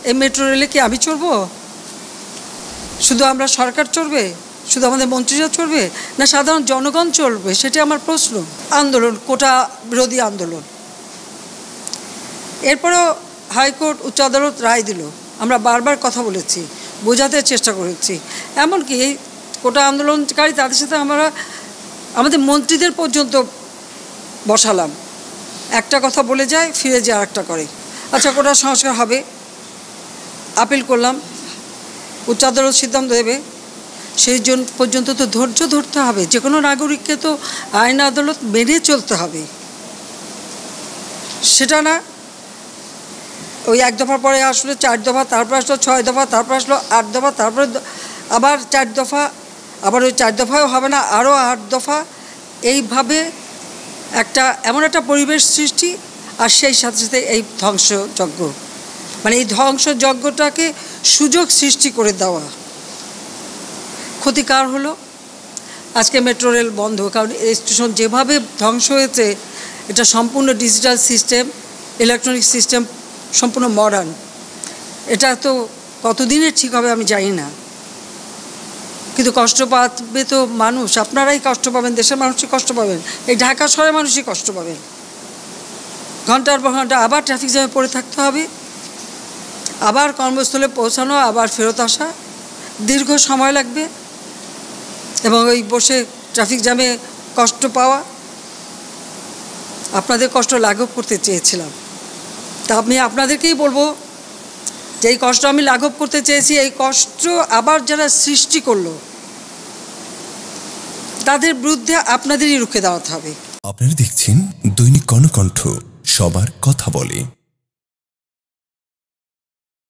এই মেট্রো রেলে কি আমি চড়বো? শুধু আমরা সরকার চড়বে? শুধু আমাদের মন্ত্রীরা চড়বে, না সাধারণ জনগণ চলবে? সেটা আমার প্রশ্ন। আন্দোলন, কোটা বিরোধী আন্দোলন। এরপরেও হাইকোর্ট, উচ্চ আদালত রায় দিল। আমরা বারবার কথা বলেছি, বোঝাতে চেষ্টা করেছি। এমনকি কোটা আন্দোলনকারী তাদের সাথে আমরা আমাদের মন্ত্রীদের পর্যন্ত বসালাম। একটা কথা বলে যায়, ফিরে যায় আরেকটা করে। আচ্ছা, কোটা সংস্কার হবে, আপিল করলাম, উচ্চ আদালত সিদ্ধান্ত দেবে। সেই জন্য পর্যন্ত তো ধৈর্য ধরতে হবে। যে কোনো নাগরিককে তো আইন আদালত মেনে চলতে হবে। সেটা না, ওই 1 দফার পরে আসলো 4 দফা, তারপর আসলো 6 দফা, তারপর আসলো 8 দফা, তারপরে আবার 4 দফা, আবার ওই 4 দফাও হবে না, আরও 8 দফা। এইভাবে এমন একটা পরিবেশ সৃষ্টি, আর সেই সাথে সাথে এই ধ্বংসযজ্ঞ, মানে এই ধ্বংসযজ্ঞটাকে সুযোগ সৃষ্টি করে দেওয়া। ক্ষতিকার হলো আজকে মেট্রো রেল বন্ধ। কারণ এই স্টেশন যেভাবে ধ্বংস হয়েছে, এটা সম্পূর্ণ ডিজিটাল সিস্টেম, ইলেকট্রনিক সিস্টেম, সম্পূর্ণ মডার্ন। এটা তো কতদিনের ঠিক হবে আমি জানি না, কিন্তু কষ্ট পাবে তো মানুষ। আপনারাই কষ্ট পাবেন, দেশের মানুষই কষ্ট পাবেন, এই ঢাকা শহরের মানুষই কষ্ট পাবেন। ঘন্টার পর ঘন্টা আবার ট্রাফিক জ্যামে পড়ে থাকতে হবে, আবার কর্মস্থলে পৌঁছানো, আবার ফেরত আসা, দীর্ঘ সময় লাগবে, এবং ওই বসে ট্রাফিক জ্যামে কষ্ট পাওয়া। আপনাদের কষ্ট লাঘব করতে চেয়েছিলাম, তা আমি আপনাদেরকেই বলবো যে এই কষ্ট আমি লাঘব করতে চেয়েছি। এই কষ্ট আবার যারা সৃষ্টি করলো, তাদের বিরুদ্ধে আপনাদেরই রুখে দাঁড়াতে হবে। আপনারা দেখছেন দৈনিক কর্ণকণ্ঠ, সবার কথা বলে।